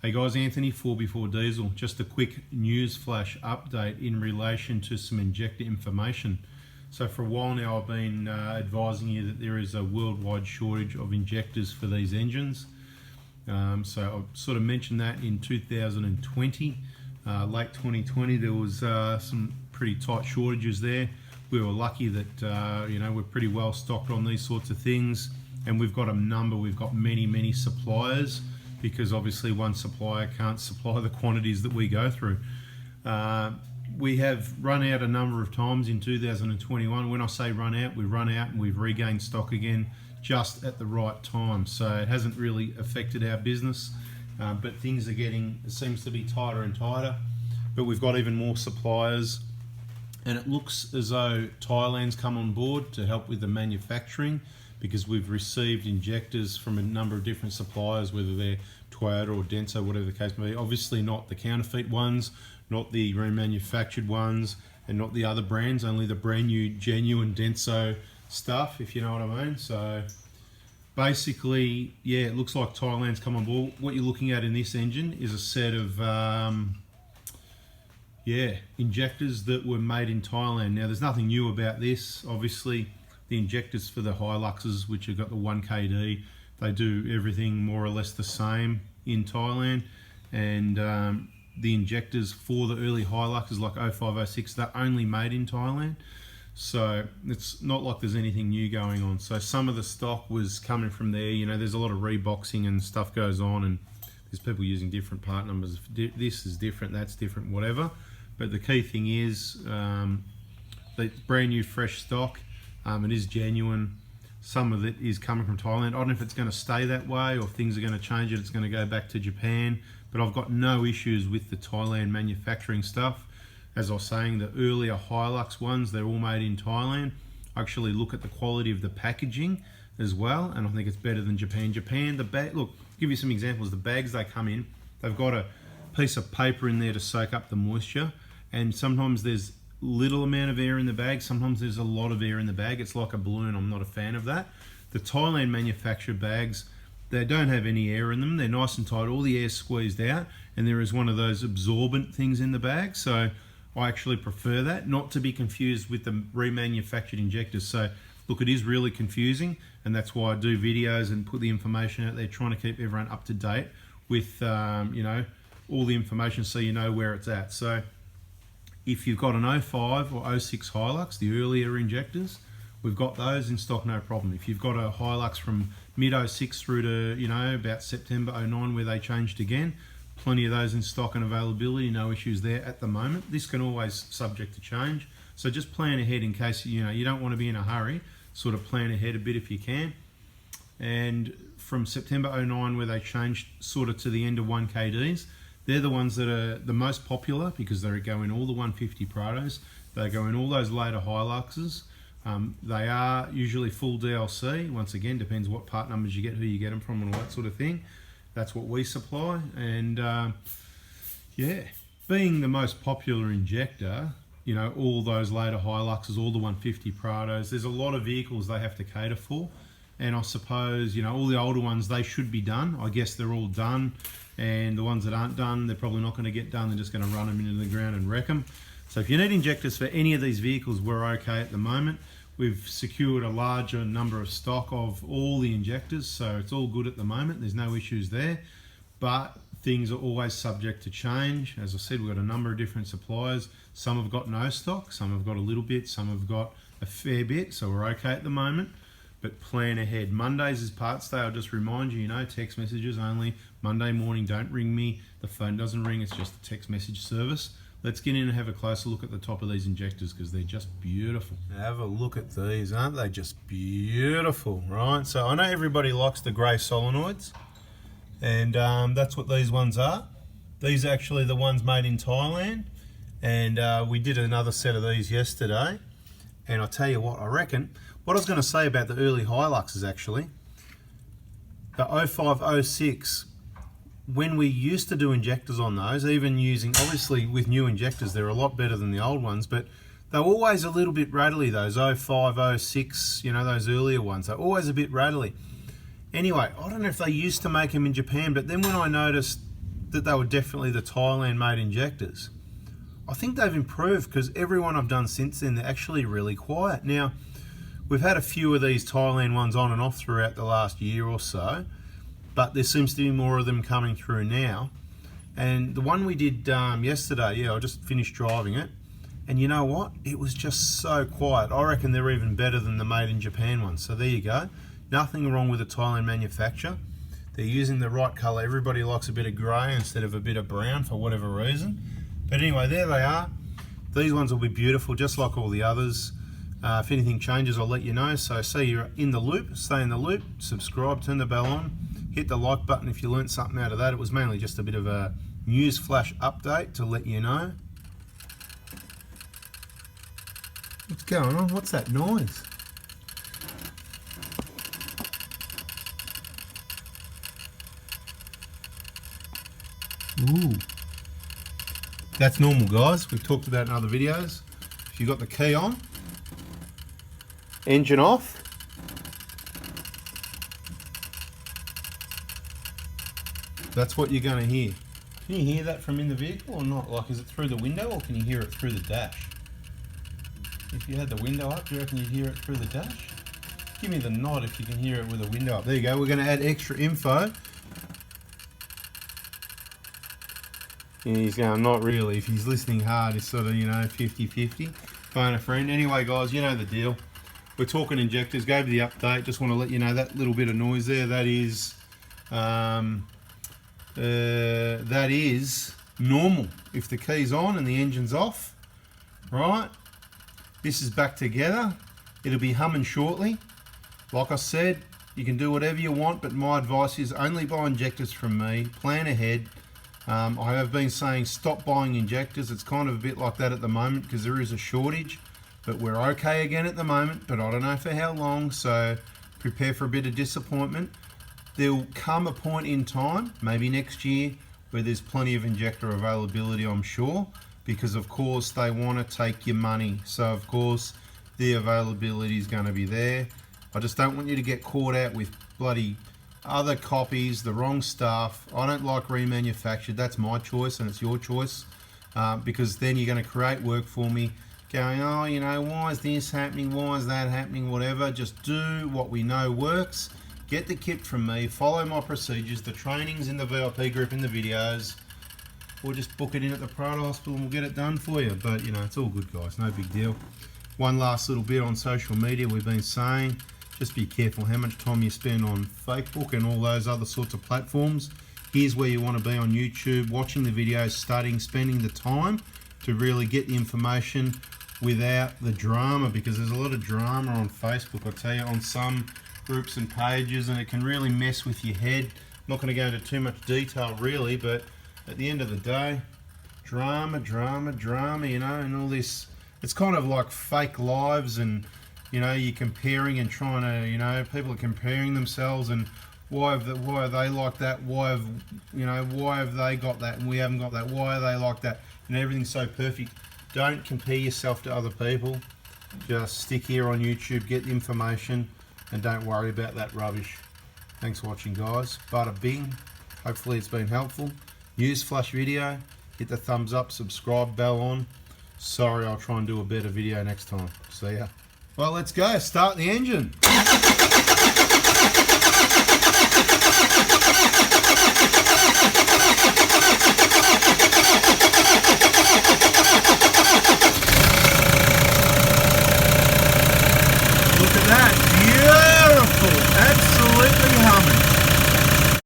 Hey guys, Anthony, 4x4 Diesel. Just a quick news flash update in relation to some injector information. So for a while now I've been advising you that there is a worldwide shortage of injectors for these engines. So I sort of mentioned that in 2020, late 2020, there was some pretty tight shortages there. We were lucky that we're pretty well stocked on these sorts of things, and we've got many suppliers, because obviously one supplier can't supply the quantities that we go through. We have run out a number of times in 2021. When I say run out, we've run out and we've regained stock again just at the right time. So it hasn't really affected our business, but things are getting, it seems to be tighter and tighter. But we've got even more suppliers, and it looks as though Thailand's come on board to help with the manufacturing, because we've received injectors from a number of different suppliers, whether they're Toyota or Denso, whatever the case may be. Obviously not the counterfeit ones, not the remanufactured ones, and not the other brands, only the brand new genuine Denso stuff, if you know what I mean. So basically, yeah, it looks like Thailand's come on board. What you're looking at in this engine is a set of injectors that were made in Thailand. Now there's nothing new about this. Obviously the injectors for the Hiluxes, which have got the 1KD, they do everything more or less the same in Thailand, and the injectors for the early Hiluxes like 05, 06, they're only made in Thailand. So it's not like there's anything new going on. So some of the stock was coming from there. You know, there's a lot of reboxing and stuff goes on, and there's people using different part numbers. This is different, that's different, whatever. But the key thing is the brand new fresh stock. It is genuine. Some of it is coming from Thailand. I don't know if it's going to stay that way or if things are going to change it. It's going to go back to Japan. But I've got no issues with the Thailand manufacturing stuff. As I was saying, the earlier Hilux ones, they're all made in Thailand. I actually look at the quality of the packaging as well, and I think it's better than Japan. Japan, the bag, look, I'll give you some examples. The bags they come in, they've got a piece of paper in there to soak up the moisture, and sometimes there's little amount of air in the bag, sometimes there's a lot of air in the bag. It's like a balloon. I'm not a fan of that. The Thailand manufactured bags, they don't have any air in them. They're nice and tight, all the air squeezed out, and there is one of those absorbent things in the bag. So I actually prefer that, not to be confused with the remanufactured injectors. So look, it is really confusing, and that's why I do videos and put the information out there, trying to keep everyone up to date with all the information, so you know where it's at. So if you've got an 05 or 06 Hilux, the earlier injectors, we've got those in stock, no problem. If you've got a Hilux from mid 06 through to about September 09 where they changed again, plenty of those in stock and availability, no issues there at the moment. This can always subject to change, so just plan ahead in case you don't want to be in a hurry. Sort of plan ahead a bit if you can. And from September 09 where they changed sort of to the end of 1KDs, they're the ones that are the most popular, because they go in all the 150 Prados, they go in all those later Hiluxes. They are usually full DLC. Once again, depends what part numbers you get, who you get them from, and all that sort of thing. That's what we supply. And being the most popular injector, all those later Hiluxes, all the 150 Prados, there's a lot of vehicles they have to cater for. And I suppose, all the older ones, they should be done. I guess they're all done. And the ones that aren't done, they're probably not going to get done. They're just going to run them into the ground and wreck them. So if you need injectors for any of these vehicles, we're okay at the moment. We've secured a larger number of stock of all the injectors, so it's all good at the moment. There's no issues there, but things are always subject to change. As I said, we've got a number of different suppliers. Some have got no stock, some have got a little bit, some have got a fair bit, so we're okay at the moment. But plan ahead. Mondays is parts day. I'll just remind you, text messages only. Monday morning, don't ring me. The phone doesn't ring, it's just a text message service. Let's get in and have a closer look at the top of these injectors, because they're just beautiful. Have a look at these, aren't they just beautiful, right? So I know everybody likes the grey solenoids, and that's what these ones are. These are actually the ones made in Thailand, and we did another set of these yesterday. And I'll tell you what, I reckon, what I was going to say about the early Hiluxes actually, the 05, 06, when we used to do injectors on those, even using, obviously with new injectors, they're a lot better than the old ones, but they're always a little bit rattly, those 05, 06, those earlier ones, they're always a bit rattly. Anyway, I don't know if they used to make them in Japan, but then when I noticed that they were definitely the Thailand made injectors. I think they've improved, because every one I've done since then, they're actually really quiet. Now, we've had a few of these Thailand ones on and off throughout the last year or so, but there seems to be more of them coming through now. And the one we did yesterday, yeah, I just finished driving it, and you know what? It was just so quiet. I reckon they're even better than the made in Japan ones. So there you go. Nothing wrong with the Thailand manufacturer. They're using the right colour. Everybody likes a bit of grey instead of a bit of brown for whatever reason. But anyway, there they are. These ones will be beautiful, just like all the others. If anything changes, I'll let you know. So see you're in the loop, stay in the loop, subscribe, turn the bell on, hit the like button if you learnt something out of that. It was mainly just a bit of a news flash update to let you know. What's going on? What's that noise? Ooh. That's normal, guys. We've talked about it in other videos. If you've got the key on, engine off, that's what you're going to hear. Can you hear that from in the vehicle or not? Like, is it through the window or can you hear it through the dash? If you had the window up, do you reckon you'd hear it through the dash? Give me the nod if you can hear it with the window up. There you go. We're going to add extra info. Yeah, he's going, not really. If he's listening hard, it's sort of, you know, 50-50. Phone a friend. Anyway, guys, you know the deal. We're talking injectors. Gave you the update. Just want to let you know that little bit of noise there, that is normal. If the key's on and the engine's off, right? This is back together. It'll be humming shortly. Like I said, you can do whatever you want, but my advice is only buy injectors from me. Plan ahead. I have been saying stop buying injectors. It's kind of a bit like that at the moment because there is a shortage, but we're okay again at the moment, but I don't know for how long, so prepare for a bit of disappointment. There'll come a point in time, maybe next year, where there's plenty of injector availability, I'm sure, because of course they want to take your money. So of course the availability is going to be there. I just don't want you to get caught out with bloody other copies, the wrong stuff. I don't like remanufactured. That's my choice and it's your choice, because then you're going to create work for me going, oh, you know, why is this happening, why is that happening, whatever. Just do what we know works. Get the kit from me, follow my procedures, the trainings in the VIP group in the videos, or just book it in at the Prada Hospital and we'll get it done for you. But you know, it's all good, guys, no big deal. One last little bit on social media, we've been saying, just be careful how much time you spend on Facebook and all those other sorts of platforms. Here's where you want to be on YouTube, watching the videos, studying, spending the time to really get the information without the drama, because there's a lot of drama on Facebook, I tell you, on some groups and pages, and it can really mess with your head. I'm not going to go into too much detail really, but at the end of the day, drama, you know, and all this, it's kind of like fake lives, and you know, you're comparing and trying to, you know, people are comparing themselves and why are they like that? Why have they got that and we haven't got that? Why are they like that? And everything's so perfect. Don't compare yourself to other people. Just stick here on YouTube, get the information, and don't worry about that rubbish. Thanks for watching, guys. Bada bing. Hopefully it's been helpful. Use flash video. Hit the thumbs up, subscribe, bell on. Sorry, I'll try and do a better video next time. See ya. Well, let's go. Start the engine.